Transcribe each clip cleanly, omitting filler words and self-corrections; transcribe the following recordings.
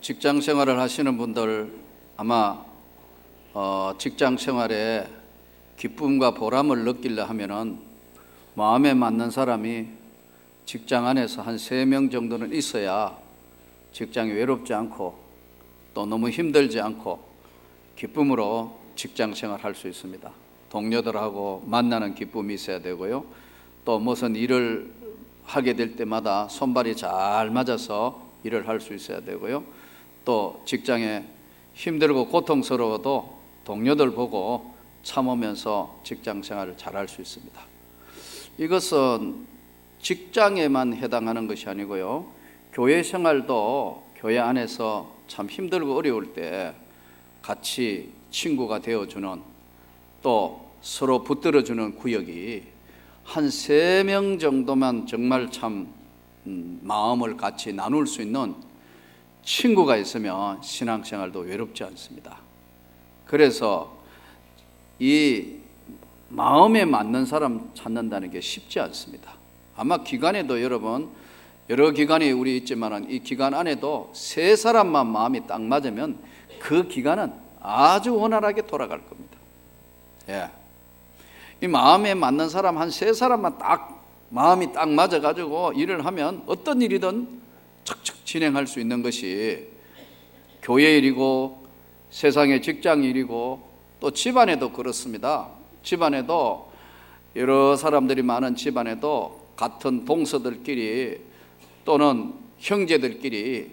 직장 생활을 하시는 분들 아마 직장 생활에 기쁨과 보람을 느끼려 하면은 마음에 맞는 사람이 직장 안에서 한 3명 정도는 있어야 직장이 외롭지 않고 또 너무 힘들지 않고 기쁨으로 직장 생활할 수 있습니다. 동료들하고 만나는 기쁨이 있어야 되고요. 또 무슨 일을 하게 될 때마다 손발이 잘 맞아서 일을 할 수 있어야 되고요. 또 직장에 힘들고 고통스러워도 동료들 보고 참으면서 직장 생활을 잘 할 수 있습니다. 이것은 직장에만 해당하는 것이 아니고요. 교회 생활도 교회 안에서 참 힘들고 어려울 때 같이 친구가 되어주는 또 서로 붙들어주는 구역이 한 3명 정도만 정말 참 마음을 같이 나눌 수 있는 친구가 있으면 신앙생활도 외롭지 않습니다. 그래서 이 마음에 맞는 사람 찾는다는 게 쉽지 않습니다. 아마 기간에도 여러분 여러 기간이 우리 있지만 이 기간 안에도 3사람만 마음이 딱 맞으면 그 기간은 아주 원활하게 돌아갈 겁니다. 예. 이 마음에 맞는 사람 한 3사람만 딱 마음이 딱 맞아가지고 일을 하면 어떤 일이든 척척 진행할 수 있는 것이 교회 일이고 세상의 직장 일이고 또 집안에도 그렇습니다. 집안에도 여러 사람들이 많은 집안에도 같은 동서들끼리 또는 형제들끼리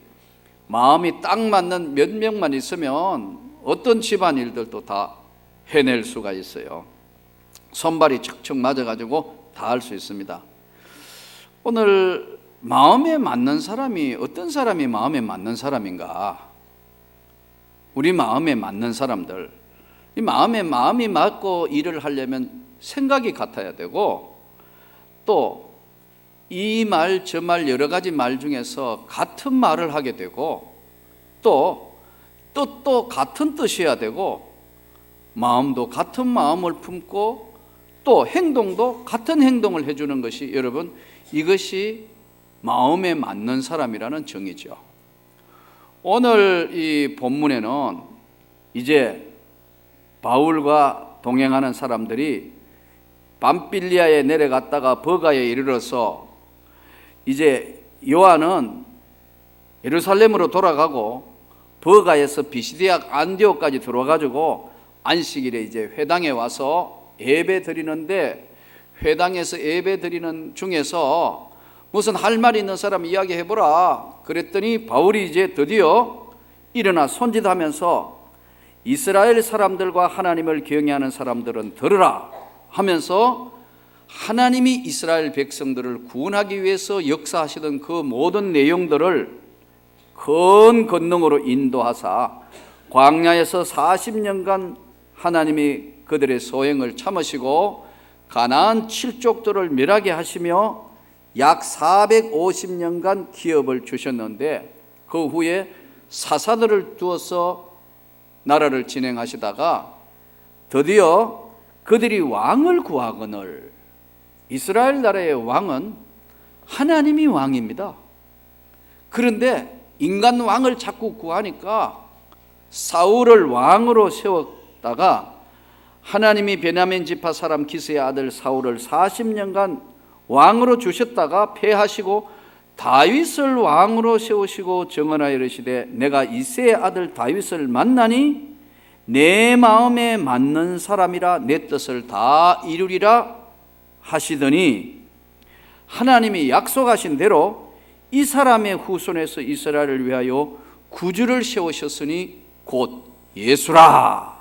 마음이 딱 맞는 몇 명만 있으면 어떤 집안 일들도 다 해낼 수가 있어요. 손발이 척척 맞아가지고 다 할 수 있습니다. 오늘 마음에 맞는 사람이 어떤 사람이 마음에 맞는 사람인가? 우리 마음에 맞는 사람들, 이 마음이 맞고 일을 하려면 생각이 같아야 되고 또 이 말 저 말 여러 가지 말 중에서 같은 말을 하게 되고 또 뜻도 같은 뜻이어야 되고 마음도 같은 마음을 품고 또 행동도 같은 행동을 해주는 것이 여러분 이것이 마음에 맞는 사람이라는 정의죠. 오늘 이 본문에는 이제 바울과 동행하는 사람들이 밤빌리아에 내려갔다가 버가에 이르러서 이제 요한은 예루살렘으로 돌아가고 버가에서 비시디아 안디옥까지 들어와가지고 안식일에 이제 회당에 와서 예배 드리는데 회당에서 예배 드리는 중에서 무슨 할 말이 있는 사람 이야기해보라 그랬더니 바울이 이제 드디어 일어나 손짓하면서 이스라엘 사람들과 하나님을 경외하는 사람들은 들으라 하면서 하나님이 이스라엘 백성들을 구원하기 위해서 역사하시던 그 모든 내용들을 큰 권능으로 인도하사 광야에서 40년간 하나님이 그들의 소행을 참으시고 가나안 7족들을 멸하게 하시며 약 450년간 기업을 주셨는데 그 후에 사사들을 두어서 나라를 진행하시다가 드디어 그들이 왕을 구하거늘 이스라엘 나라의 왕은 하나님이 왕입니다. 그런데 인간 왕을 자꾸 구하니까 사울을 왕으로 세웠다가 하나님이 베냐민 지파 사람 기스의 아들 사울을 40년간 왕으로 주셨다가 패하시고 다윗을 왕으로 세우시고 정언하여 이르시되 내가 이새의 아들 다윗을 만나니 내 마음에 맞는 사람이라 내 뜻을 다 이루리라 하시더니 하나님이 약속하신 대로 이 사람의 후손에서 이스라엘을 위하여 구주를 세우셨으니 곧 예수라.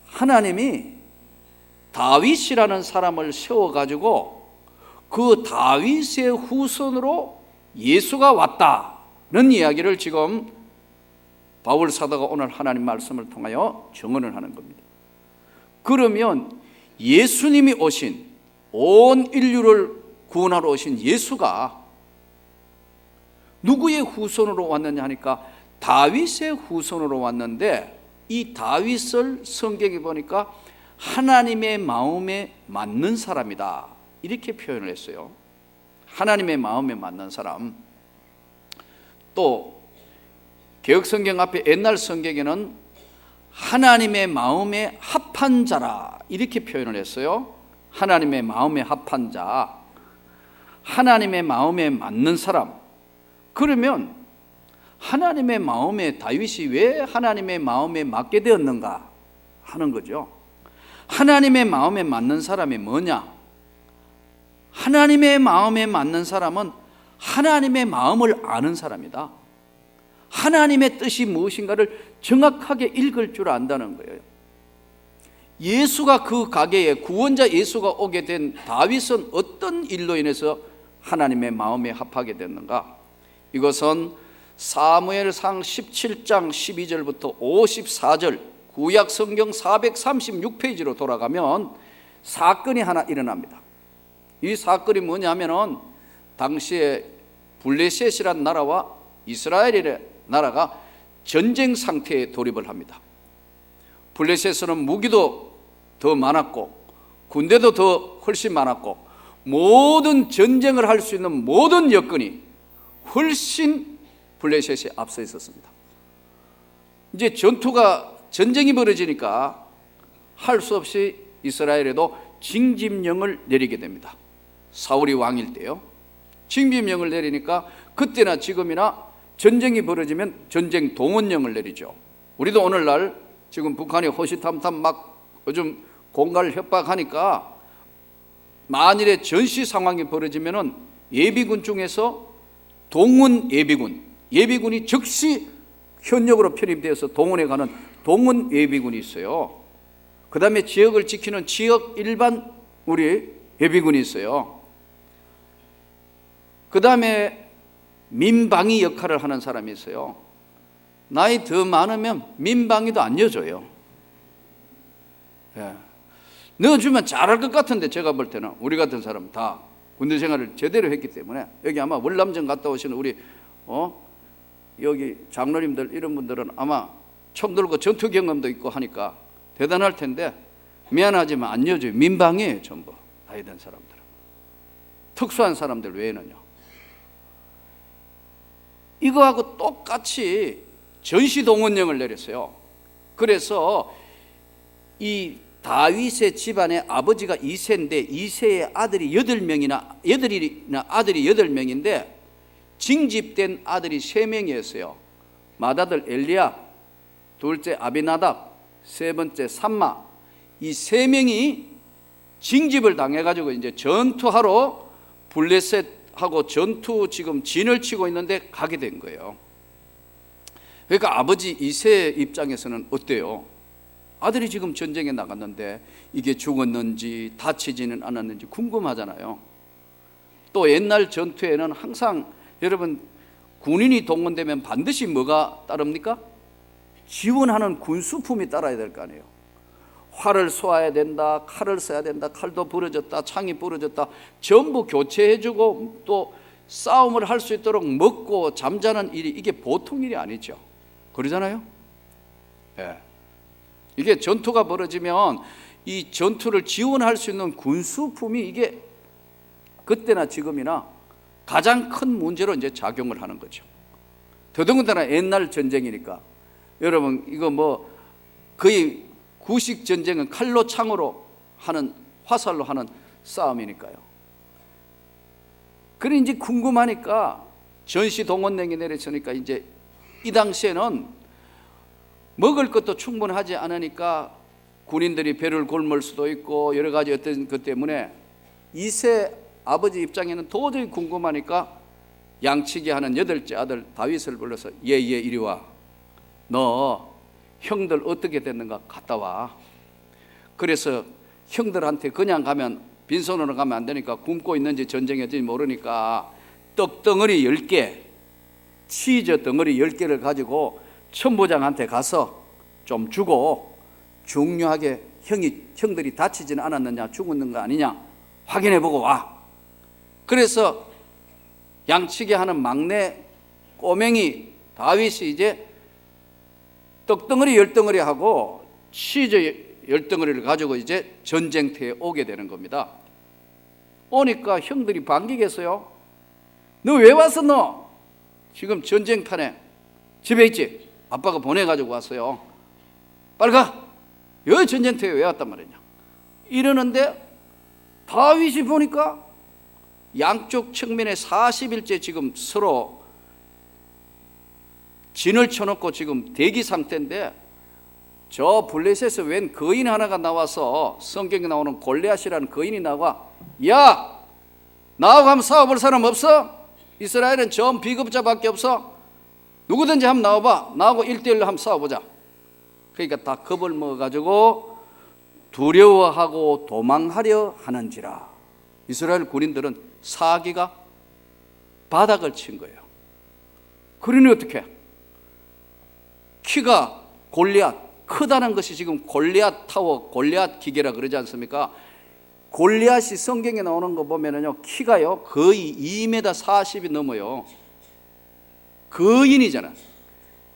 하나님이 다윗이라는 사람을 세워가지고 그 다윗의 후손으로 예수가 왔다는 이야기를 지금 바울 사도가 오늘 하나님 말씀을 통하여 증언을 하는 겁니다. 그러면 예수님이 오신 온 인류를 구원하러 오신 예수가 누구의 후손으로 왔느냐 하니까 다윗의 후손으로 왔는데 이 다윗을 성경에 보니까 하나님의 마음에 맞는 사람이다 이렇게 표현을 했어요. 하나님의 마음에 맞는 사람. 또 개혁성경 앞에 옛날 성경에는 하나님의 마음에 합한 자라 이렇게 표현을 했어요. 하나님의 마음에 합한 자, 하나님의 마음에 맞는 사람. 그러면 하나님의 마음에 다윗이 왜 하나님의 마음에 맞게 되었는가 하는 거죠. 하나님의 마음에 맞는 사람이 뭐냐? 하나님의 마음에 맞는 사람은 하나님의 마음을 아는 사람이다. 하나님의 뜻이 무엇인가를 정확하게 읽을 줄 안다는 거예요. 예수가 그 가게에 구원자 예수가 오게 된 다윗은 어떤 일로 인해서 하나님의 마음에 합하게 됐는가? 이것은 사무엘상 17장 12절부터 54절 구약 성경 436페이지로 돌아가면 사건이 하나 일어납니다. 이 사건이 뭐냐면은 당시에 블레셋이란 나라와 이스라엘이라는 나라가 전쟁 상태에 돌입을 합니다. 블레셋은 무기도 더 많았고 군대도 더 훨씬 많았고 모든 전쟁을 할 수 있는 모든 여건이 훨씬 블레셋에 앞서 있었습니다. 이제 전쟁이 벌어지니까 할 수 없이 이스라엘에도 징집령을 내리게 됩니다. 사울이 왕일 때요. 징집령을 내리니까 그때나 지금이나 전쟁이 벌어지면 전쟁 동원령을 내리죠. 우리도 오늘날 지금 북한이 호시탐탐 막 요즘 공갈 협박하니까 만일에 전시 상황이 벌어지면은 예비군 중에서 동원 예비군이 즉시 현역으로 편입되어서 동원에 가는 동원 예비군이 있어요. 그 다음에 지역을 지키는 지역 일반 우리 예비군이 있어요. 그 다음에 민방위 역할을 하는 사람이 있어요. 나이 더 많으면 민방위도 안 넣어줘요. 예. 넣어주면 잘할 것 같은데 제가 볼 때는 우리 같은 사람 다 군대 생활을 제대로 했기 때문에 여기 아마 월남전 갔다 오시는 우리 여기 장로님들 이런 분들은 아마 총 들고 전투 경험도 있고 하니까 대단할 텐데 미안하지만 안 넣어줘요. 민방위예요. 전부 나이 든 사람들은. 특수한 사람들 외에는요. 이거하고 똑같이 전시동원령을 내렸어요. 그래서 이 다윗의 집안의 아버지가 이세인데 이세의 아들이 8명이나 아들이 8명인데 징집된 아들이 3명이었어요. 맏아들 엘리야, 둘째 아비나답, 세 번째 삼마. 이 3명이 징집을 당해가지고 이제 전투하러 블레셋하고 전투 지금 진을 치고 있는데 가게 된 거예요. 그러니까 아버지 이세의 입장에서는 어때요? 아들이 지금 전쟁에 나갔는데 이게 죽었는지 다치지는 않았는지 궁금하잖아요. 또 옛날 전투에는 항상 여러분 군인이 동원되면 반드시 뭐가 따릅니까? 지원하는 군수품이 따라야 될 거 아니에요. 활을 쏘아야 된다, 칼을 써야 된다, 칼도 부러졌다, 창이 부러졌다, 전부 교체해주고 또 싸움을 할 수 있도록 먹고 잠자는 일이 이게 보통 일이 아니죠. 그러잖아요. 예. 이게 전투가 벌어지면 이 전투를 지원할 수 있는 군수품이 이게 그때나 지금이나 가장 큰 문제로 이제 작용을 하는 거죠. 더더군다나 옛날 전쟁이니까 여러분 이거 뭐 거의 구식 전쟁은 칼로 창으로 하는 화살로 하는 싸움이니까요. 그래 이제 궁금하니까 전시 동원령이 내렸으니까 이제 이 당시에는 먹을 것도 충분하지 않으니까 군인들이 배를 굶을 수도 있고 여러 가지 어떤 것 때문에 이세 아버지 입장에는 도저히 궁금하니까 양치기 하는 8째 아들 다윗을 불러서 얘 이리 와. 너 형들 어떻게 됐는가 갔다 와. 그래서 형들한테 그냥 가면 빈손으로 가면 안 되니까 굶고 있는지 전쟁인지 모르니까 떡덩어리 10개 치즈 덩어리 10개를 가지고 천부장한테 가서 좀 주고 중요하게 형들이 다치지는 않았느냐 죽었는 거 아니냐 확인해보고 와. 그래서 양치기 하는 막내 꼬맹이 다윗이 이제 떡덩어리 10덩어리 하고 치즈 10덩어리를 가지고 이제 전쟁터에 오게 되는 겁니다. 오니까 형들이 반기겠어요? 너 왜 왔어 너? 지금 전쟁판에 집에 있지? 아빠가 보내가지고 왔어요. 빨리 가. 여기 전쟁터에 왜 왔단 말이냐. 이러는데 다윗이 보니까 양쪽 측면에 40일째 지금 서로 진을 쳐놓고 지금 대기 상태인데, 저 블레셋에서 웬 거인 하나가 나와서, 성경에 나오는 골리앗이라는 거인이 나와, 야, 나하고 한번 싸워볼 사람 없어? 이스라엘은 전 비급자밖에 없어. 누구든지 한번 나와봐. 나하고 1대1로 한번 싸워보자. 그러니까 다 겁을 먹어가지고 두려워하고 도망하려 하는지라. 이스라엘 군인들은 사기가 바닥을 친 거예요. 그러니 어떻게? 키가 골리앗, 크다는 것이 지금 골리앗 타워, 골리앗 기계라 그러지 않습니까? 골리앗이 성경에 나오는 거 보면은요, 키가요 거의 2m 40이 넘어요. 거인이잖아.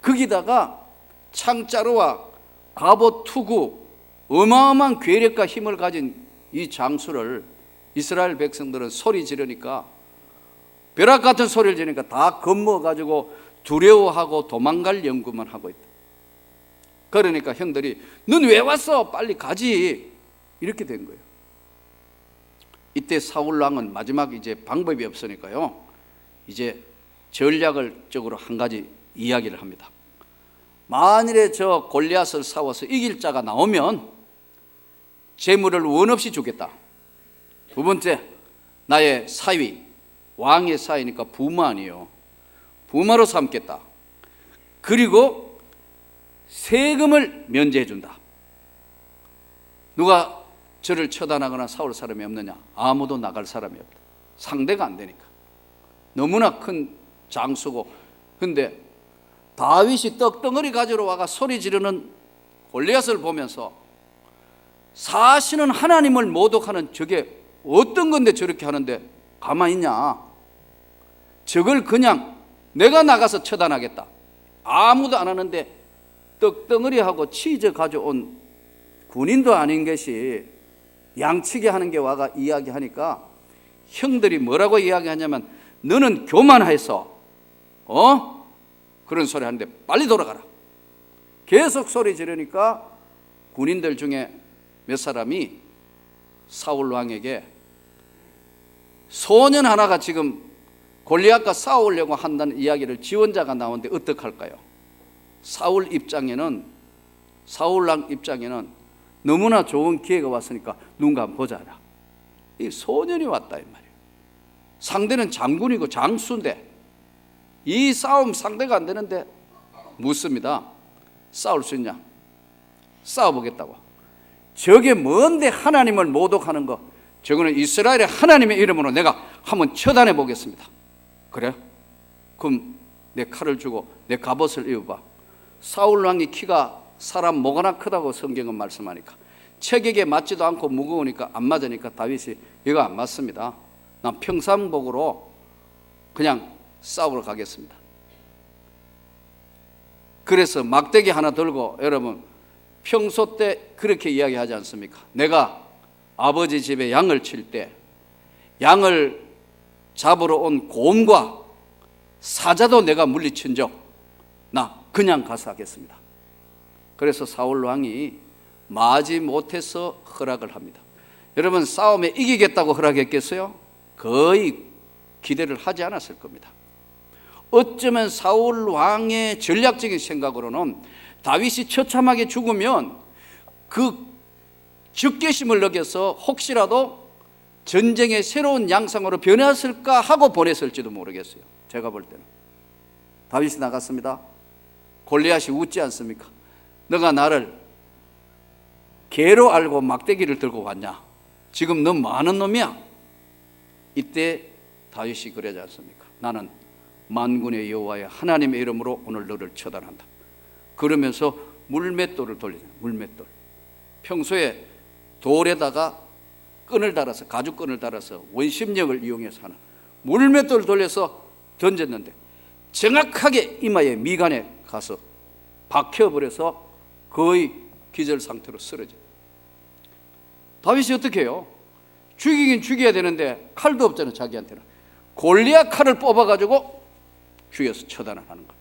거기다가 창자루와 갑옷 투구, 어마어마한 괴력과 힘을 가진 이 장수를 이스라엘 백성들은 소리 지르니까, 벼락 같은 소리를 지르니까 다 겁먹어가지고 두려워하고 도망갈 연구만 하고 있다. 그러니까 형들이 넌 왜 왔어? 빨리 가지. 이렇게 된 거예요. 이때 사울 왕은 마지막 이제 방법이 없으니까요, 이제 전략을 적으로 한 가지 이야기를 합니다. 만일에 저 골리앗을 싸워서 이길 자가 나오면 재물을 원 없이 주겠다. 두 번째, 나의 사위, 왕의 사위니까 부마 아니에요. 부마로 삼겠다. 그리고 세금을 면제해 준다. 누가 저를 처단하거나 싸울 사람이 없느냐? 아무도 나갈 사람이 없다. 상대가 안 되니까. 너무나 큰 장수고. 근데 다윗이 떡덩어리 가지러 와가 소리 지르는 골리앗을 보면서, 사실은 하나님을 모독하는 저게 어떤 건데 저렇게 하는데 가만히 있냐? 저걸 그냥 내가 나가서 처단하겠다. 아무도 안 하는데 떡덩어리하고 치즈 가져온 군인도 아닌 것이 양치게 하는 게 와가 이야기하니까, 형들이 뭐라고 이야기하냐면, 너는 교만해서 그런 소리 하는데 빨리 돌아가라. 계속 소리 지르니까 군인들 중에 몇 사람이 사울 왕에게, 소년 하나가 지금 골리앗과 싸우려고 한다는 이야기를 지원자가 나오는데 어떡할까요? 사울 왕 입장에는 너무나 좋은 기회가 왔으니까 누군가 한번 보자라. 이 소년이 왔다 이 말이에요. 상대는 장군이고 장수인데 이 싸움 상대가 안 되는데 묻습니다. 싸울 수 있냐? 싸워보겠다고. 저게 뭔데 하나님을 모독하는 거? 저거는 이스라엘의 하나님의 이름으로 내가 한번 처단해 보겠습니다. 그래? 그럼 내 칼을 주고 내 갑옷을 입어봐. 사울 왕이 키가 사람 뭐가나 크다고 성경은 말씀하니까, 체격에 맞지도 않고 무거우니까 안 맞으니까 다윗이 이거 안 맞습니다. 난 평상복으로 그냥 싸우러 가겠습니다. 그래서 막대기 하나 들고, 여러분 평소 때 그렇게 이야기하지 않습니까? 내가 아버지 집에 양을 칠 때 양을 잡으러 온 곰과 사자도 내가 물리친 적, 나 그냥 가서 하겠습니다. 그래서 사울 왕이 마지 못해서 허락을 합니다. 여러분, 싸움에 이기겠다고 허락했겠어요? 거의 기대를 하지 않았을 겁니다. 어쩌면 사울 왕의 전략적인 생각으로는 다윗이 처참하게 죽으면 그 적개심을 느껴서 혹시라도 전쟁의 새로운 양상으로 변했을까 하고 보냈을지도 모르겠어요. 제가 볼 때는. 다윗이 나갔습니다. 골리앗이 웃지 않습니까? 너가 나를 개로 알고 막대기를 들고 왔냐? 지금 너 많은 놈이야. 이때 다윗이 그러지 않습니까? 나는 만군의 여호와의 하나님의 이름으로 오늘 너를 처단한다. 그러면서 물맷돌을 돌리잖아요. 물맷돌. 평소에 돌에다가 끈을 달아서, 가죽끈을 달아서 원심력을 이용해서 하는 물맷돌을 돌려서 던졌는데 정확하게 이마에 미간에 가서 박혀버려서 거의 기절 상태로 쓰러져. 다윗이 어떻게 해요? 죽이긴 죽여야 되는데 칼도 없잖아요. 자기한테는 골리앗 칼을 뽑아가지고 죽여서 처단을 하는 겁니다.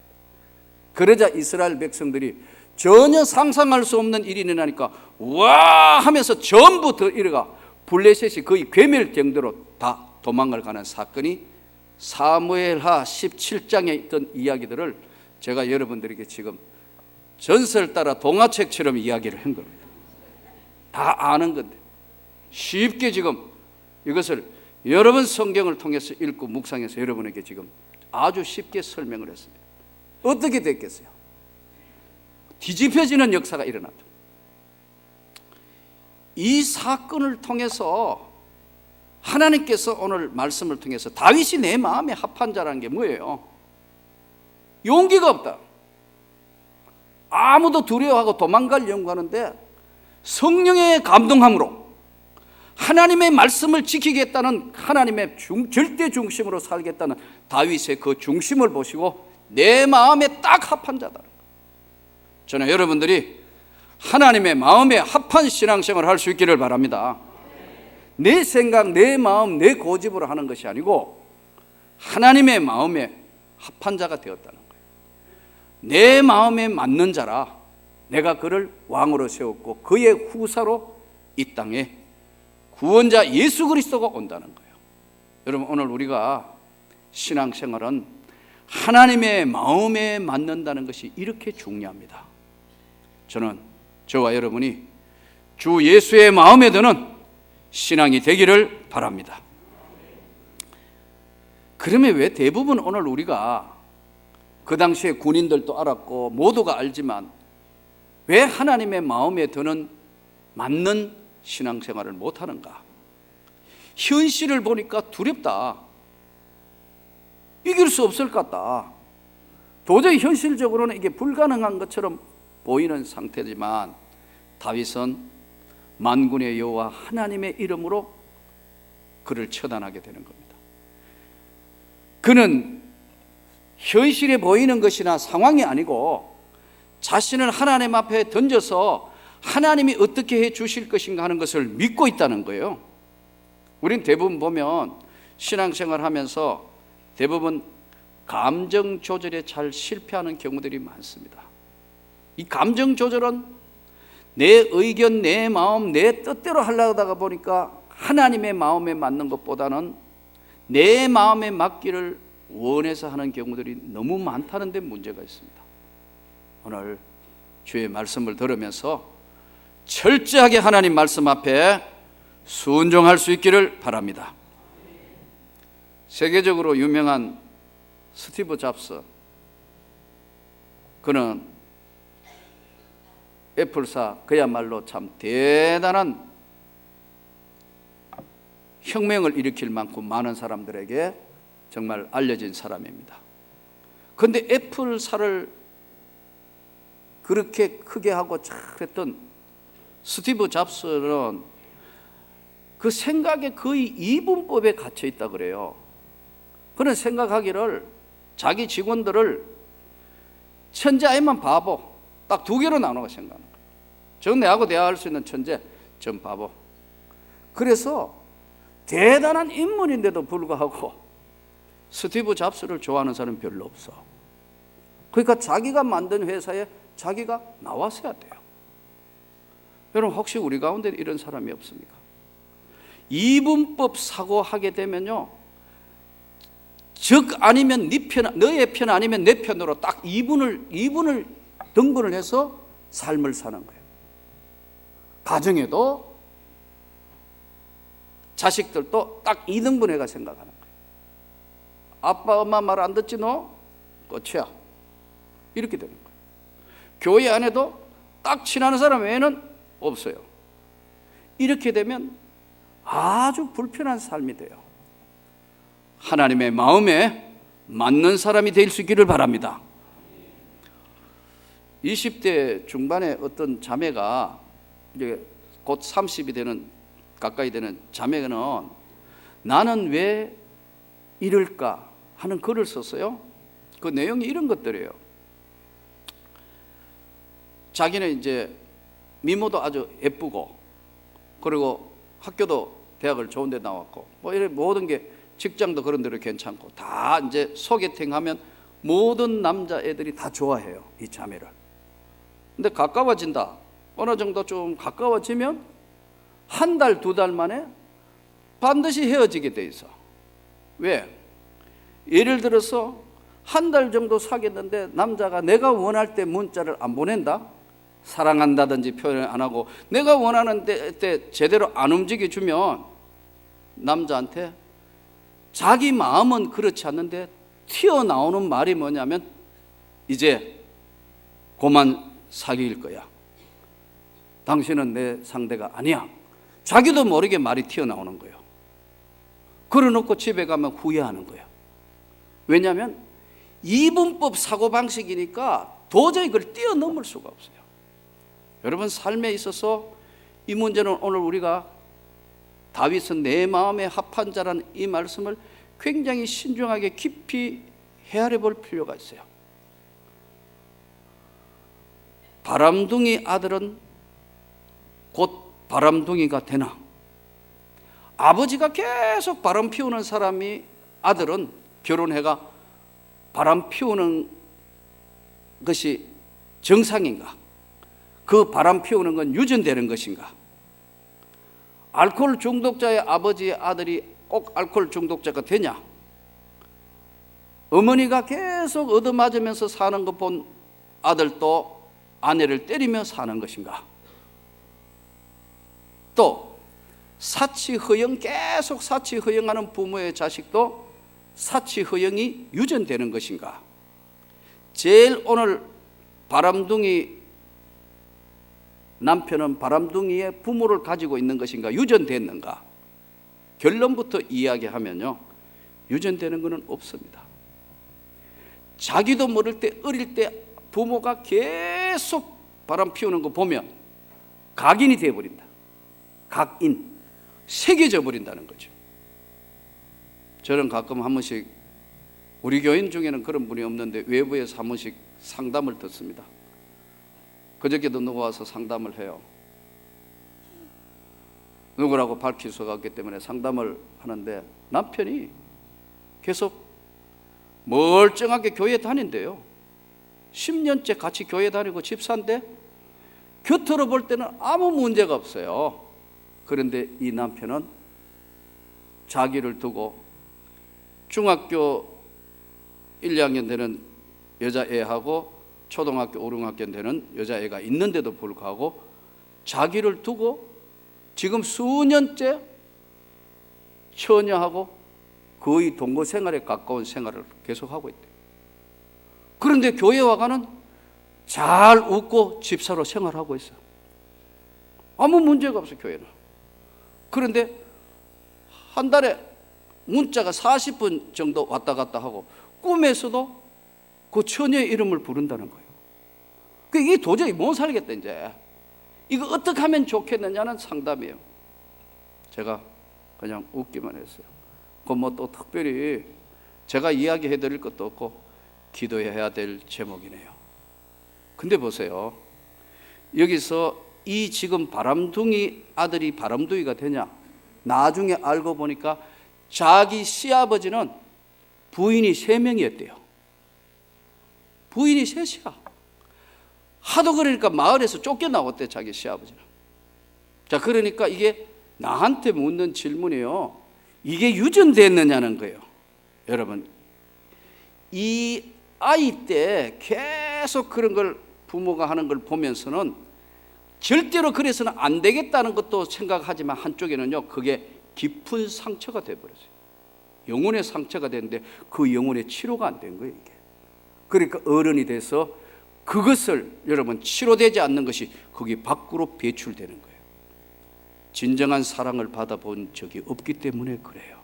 그러자 이스라엘 백성들이 전혀 상상할 수 없는 일이 일어나니까 와 하면서 전부 더 이래가 블레셋이 거의 괴멸 정도로 다 도망을 가는 사건이 사무엘하 17장에 있던 이야기들을 제가 여러분들에게 지금 전설 따라 동화책처럼 이야기를 한 겁니다. 다 아는 건데 쉽게 지금 이것을 여러분 성경을 통해서 읽고 묵상해서 여러분에게 지금 아주 쉽게 설명을 했습니다. 어떻게 됐겠어요? 뒤집혀지는 역사가 일어났다. 이 사건을 통해서 하나님께서 오늘 말씀을 통해서 다윗이 내 마음에 합한 자라는 게 뭐예요? 용기가 없다. 아무도 두려워하고 도망갈 연구하는데 성령의 감동함으로 하나님의 말씀을 지키겠다는 하나님의 절대 중심으로 살겠다는 다윗의 그 중심을 보시고 내 마음에 딱 합한 자다. 저는 여러분들이 하나님의 마음에 합한 신앙생활을 할 수 있기를 바랍니다. 내 생각, 내 마음, 내 고집으로 하는 것이 아니고 하나님의 마음에 합한 자가 되었다는 거예요. 내 마음에 맞는 자라 내가 그를 왕으로 세웠고 그의 후사로 이 땅에 구원자 예수 그리스도가 온다는 거예요. 여러분 오늘 우리가 신앙생활은 하나님의 마음에 맞는다는 것이 이렇게 중요합니다. 저는 저와 여러분이 주 예수의 마음에 드는 신앙이 되기를 바랍니다. 그러면 왜 대부분 오늘 우리가 그 당시에 군인들도 알았고 모두가 알지만 왜 하나님의 마음에 드는 맞는 신앙생활을 못하는가? 현실을 보니까 두렵다. 이길 수 없을 것 같다. 도저히 현실적으로는 이게 불가능한 것처럼 보이는 상태지만 다윗은 만군의 여호와 하나님의 이름으로 그를 처단하게 되는 겁니다. 그는 현실에 보이는 것이나 상황이 아니고 자신을 하나님 앞에 던져서 하나님이 어떻게 해 주실 것인가 하는 것을 믿고 있다는 거예요. 우린 대부분 보면 신앙생활 하면서 대부분 감정 조절에 잘 실패하는 경우들이 많습니다. 이 감정 조절은 내 의견, 내 마음, 내 뜻대로 하려다가 보니까 하나님의 마음에 맞는 것보다는 내 마음에 맞기를 원해서 하는 경우들이 너무 많다는 데 문제가 있습니다. 오늘 주의 말씀을 들으면서 철저하게 하나님 말씀 앞에 순종할 수 있기를 바랍니다. 세계적으로 유명한 스티브 잡스, 그는 애플사 그야말로 참 대단한 혁명을 일으킬 만큼 많은 사람들에게 정말 알려진 사람입니다. 그런데 애플사를 그렇게 크게 하고 잘했던 스티브 잡스는 그 생각에 거의 이분법에 갇혀 있다 그래요. 그는 생각하기를 자기 직원들을 천재 아니면 바보 딱 두 개로 나누어 생각하는 거예요. 저 내하고 대화할 수 있는 천재, 전 바보. 그래서 대단한 인물인데도 불구하고 스티브 잡스를 좋아하는 사람은 별로 없어. 그러니까 자기가 만든 회사에 자기가 나왔어야 돼요. 여러분 혹시 우리 가운데 이런 사람이 없습니까? 이분법 사고하게 되면요, 즉 아니면 네 편, 너의 편 아니면 내 편으로 딱 이분을 등분을 해서 삶을 사는 거예요. 가정에도 자식들도 딱 2등분해가 생각하는 거예요. 아빠 엄마 말 안 듣지 너? 끝이야. 이렇게 되는 거예요. 교회 안에도 딱 친한 사람 외에는 없어요. 이렇게 되면 아주 불편한 삶이 돼요. 하나님의 마음에 맞는 사람이 될 수 있기를 바랍니다. 20대 중반에 어떤 자매가 이제 곧 30이 되는 가까이 되는 자매는 나는 왜 이럴까 하는 글을 썼어요. 그 내용이 이런 것들이에요. 자기는 이제 미모도 아주 예쁘고 그리고 학교도 대학을 좋은 데 나왔고 뭐 이런 모든 게 직장도 그런 대로 괜찮고 다 이제 소개팅하면 모든 남자애들이 다 좋아해요, 이 자매를. 근데 가까워진다, 어느 정도 좀 가까워지면 한 달, 두 달 만에 반드시 헤어지게 돼 있어. 왜? 예를 들어서 한 달 정도 사귀었는데 남자가 내가 원할 때 문자를 안 보낸다, 사랑한다든지 표현을 안 하고 내가 원하는 때 제대로 안 움직여주면 남자한테 자기 마음은 그렇지 않는데 튀어나오는 말이 뭐냐면 이제 그만 사귈 거야, 당신은 내 상대가 아니야. 자기도 모르게 말이 튀어나오는 거예요. 그러놓고 집에 가면 후회하는 거예요. 왜냐하면 이분법 사고방식이니까 도저히 그걸 뛰어넘을 수가 없어요. 여러분, 삶에 있어서 이 문제는 오늘 우리가 다윗은 내 마음에 합한 자라는 이 말씀을 굉장히 신중하게 깊이 헤아려 볼 필요가 있어요. 바람둥이 아들은 곧 바람둥이가 되나? 아버지가 계속 바람 피우는 사람이 아들은 결혼해가 바람 피우는 것이 정상인가? 그 바람 피우는 건 유전되는 것인가? 알코올 중독자의 아버지의 아들이 꼭 알코올 중독자가 되냐? 어머니가 계속 얻어맞으면서 사는 것 본 아들도 아내를 때리며 사는 것인가? 또 사치허영, 계속 사치허영하는 부모의 자식도 사치허영이 유전되는 것인가? 제일 오늘 바람둥이 남편은 바람둥이의 부모를 가지고 있는 것인가, 유전됐는가? 결론부터 이야기하면요, 유전되는 것은 없습니다. 자기도 모를 때, 어릴 때 부모가 계속 바람 피우는 거 보면 각인이 되어버린다. 각인, 새겨져 버린다는 거죠. 저는 가끔 한 번씩, 우리 교인 중에는 그런 분이 없는데 외부에서 한 번씩 상담을 듣습니다. 그저께도 누가 와서 상담을 해요. 누구라고 밝힐 수가 없기 때문에 상담을 하는데 남편이 계속 멀쩡하게 교회 다닌대요. 10년째 같이 교회 다니고 집사인데 곁으로 볼 때는 아무 문제가 없어요. 그런데 이 남편은 자기를 두고 중학교 1, 2학년 되는 여자애하고 초등학교 5, 6학년 되는 여자애가 있는데도 불구하고 자기를 두고 지금 수년째 처녀하고 거의 동거 생활에 가까운 생활을 계속하고 있대요. 그런데 교회 와가는 잘 웃고 집사로 생활하고 있어요. 아무 문제가 없어요, 교회는. 그런데 한 달에 문자가 40분 정도 왔다 갔다 하고 꿈에서도 그 처녀의 이름을 부른다는 거예요. 이게 도저히 못 살겠다. 이제 이거 어떻게 하면 좋겠느냐는 상담이에요. 제가 그냥 웃기만 했어요. 그건 뭐 또 특별히 제가 이야기해 드릴 것도 없고 기도해야 될 제목이네요. 근데 보세요, 여기서 이 지금 바람둥이 아들이 바람둥이가 되냐? 나중에 알고 보니까 자기 시아버지는 부인이 3명이었대요. 부인이 3이야. 하도 그러니까 마을에서 쫓겨나왔대, 자기 시아버지는. 자, 그러니까 이게 나한테 묻는 질문이에요. 이게 유전됐느냐는 거예요. 여러분, 이 아이 때 계속 그런 걸 부모가 하는 걸 보면서는 절대로 그래서는 안 되겠다는 것도 생각하지만 한쪽에는요, 그게 깊은 상처가 돼버렸어요. 영혼의 상처가 됐는데 그 영혼의 치료가 안 된 거예요, 이게. 그러니까 어른이 돼서 그것을 여러분 치료되지 않는 것이 거기 밖으로 배출되는 거예요. 진정한 사랑을 받아본 적이 없기 때문에 그래요.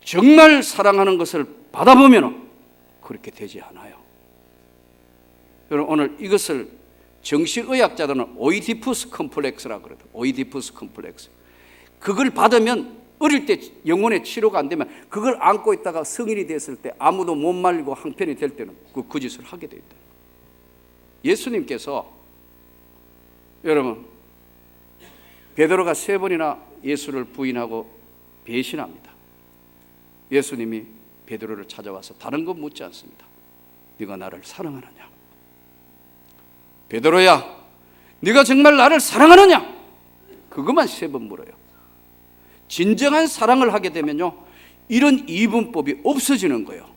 정말 사랑하는 것을 받아보면 그렇게 되지 않아요. 여러분, 오늘 이것을 정신의학자들은 오이디푸스 컴플렉스라고 그러더라고요. 오이디푸스 컴플렉스. 그걸 받으면 어릴 때 영혼의 치료가 안 되면 그걸 안고 있다가 성인이 됐을 때 아무도 못 말리고 항편이 될 때는 그 짓을 하게 돼 있다. 예수님께서 여러분, 베드로가 3번이나 예수를 부인하고 배신합니다. 예수님이 베드로를 찾아와서 다른 건 묻지 않습니다. 네가 나를 사랑하느냐? 베드로야, 네가 정말 나를 사랑하느냐? 그것만 3번 물어요. 진정한 사랑을 하게 되면요, 이런 이분법이 없어지는 거예요.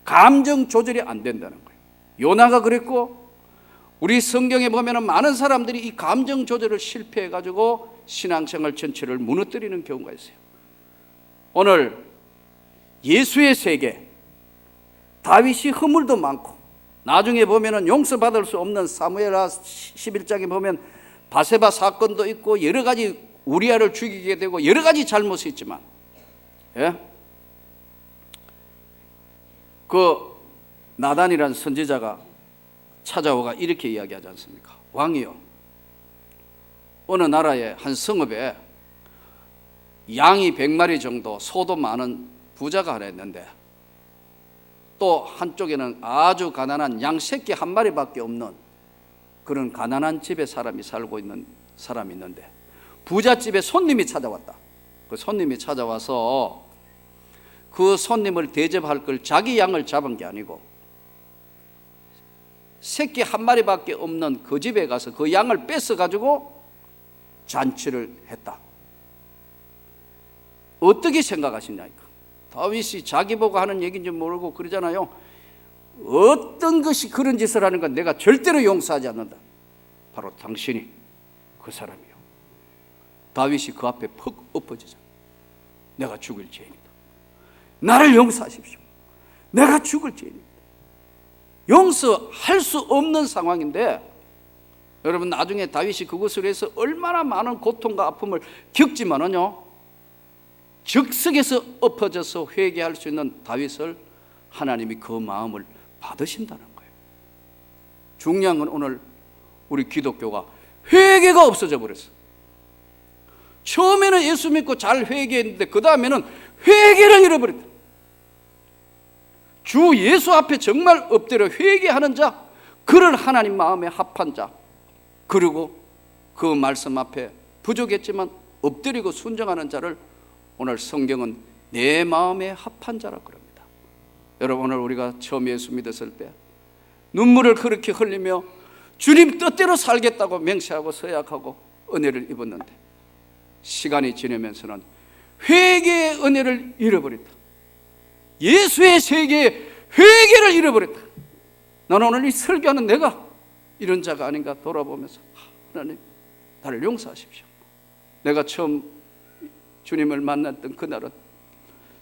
감정 조절이 안 된다는 거예요. 요나가 그랬고, 우리 성경에 보면 많은 사람들이 이 감정 조절을 실패해가지고 신앙생활 전체를 무너뜨리는 경우가 있어요. 오늘 예수의 세계, 다윗이 허물도 많고, 나중에 보면 용서받을 수 없는 사무엘하 11장에 보면 바세바 사건도 있고 여러 가지 우리아를 죽이게 되고 여러 가지 잘못이 있지만, 그 나단이라는 선지자가 찾아오가 이렇게 이야기하지 않습니까? 왕이요, 어느 나라의 한 성읍에 양이 100마리 정도 소도 많은 부자가 하나 있는데, 또 한쪽에는 아주 가난한 양 새끼 1마리밖에 없는 그런 가난한 집에 사람이 살고 있는 사람이 있는데, 부잣집에 손님이 찾아왔다. 그 손님이 찾아와서 그 손님을 대접할 걸 자기 양을 잡은 게 아니고 새끼 1마리밖에 없는 그 집에 가서 그 양을 뺏어가지고 잔치를 했다. 어떻게 생각하시냐니까. 다윗이 자기 보고 하는 얘기인지 모르고 그러잖아요. 어떤 것이 그런 짓을 하는 건 내가 절대로 용서하지 않는다. 바로 당신이 그 사람이요. 다윗이 그 앞에 퍽 엎어지자. 내가 죽을 죄인이다. 나를 용서하십시오. 내가 죽을 죄인이다. 용서할 수 없는 상황인데, 여러분 나중에 다윗이 그것을 해서 얼마나 많은 고통과 아픔을 겪지만은요, 즉석에서 엎어져서 회개할 수 있는 다윗을 하나님이 그 마음을 받으신다는 거예요. 중요한 건 오늘 우리 기독교가 회개가 없어져 버렸어. 처음에는 예수 믿고 잘 회개했는데 그 다음에는 회개를 잃어버렸다. 주 예수 앞에 정말 엎드려 회개하는 자, 그를 하나님 마음에 합한 자, 그리고 그 말씀 앞에 부족했지만 엎드리고 순종하는 자를 오늘 성경은 내 마음에 합한 자라고 그럽니다. 여러분, 오늘 우리가 처음 예수 믿었을 때 눈물을 그렇게 흘리며 주님 뜻대로 살겠다고 맹세하고 서약하고 은혜를 입었는데, 시간이 지나면서는 회개의 은혜를 잃어버렸다. 예수의 세계에 회개를 잃어버렸다. 나는 오늘 이 설교하는 내가 이런 자가 아닌가 돌아보면서, 하나님 나를 용서하십시오. 내가 처음 주님을 만났던 그날은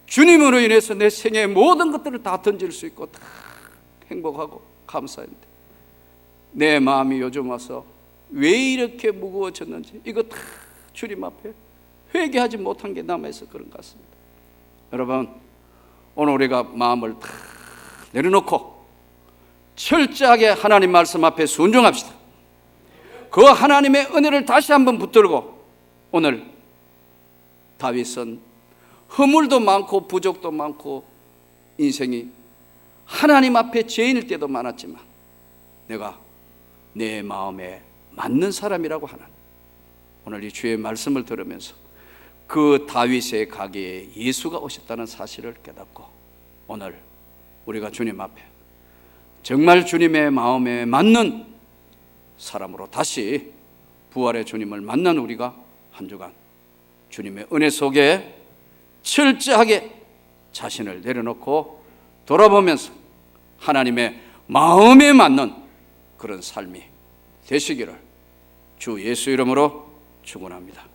주님으로 인해서 내 생애의 모든 것들을 다 던질 수 있고 다 행복하고 감사했는데, 내 마음이 요즘 와서 왜 이렇게 무거워졌는지 이거 다 주님 앞에 회개하지 못한 게 남아있어 그런 것 같습니다. 여러분, 오늘 우리가 마음을 다 내려놓고 철저하게 하나님 말씀 앞에 순종합시다. 그 하나님의 은혜를 다시 한번 붙들고, 오늘 다윗은 허물도 많고 부족도 많고 인생이 하나님 앞에 죄인일 때도 많았지만 내가 내 마음에 맞는 사람이라고 하는, 오늘 이 주의 말씀을 들으면서 그 다윗의 가게에 예수가 오셨다는 사실을 깨닫고, 오늘 우리가 주님 앞에 정말 주님의 마음에 맞는 사람으로 다시 부활의 주님을 만난 우리가 한 주간 주님의 은혜 속에 철저하게 자신을 내려놓고 돌아보면서 하나님의 마음에 맞는 그런 삶이 되시기를 주 예수 이름으로 축원합니다.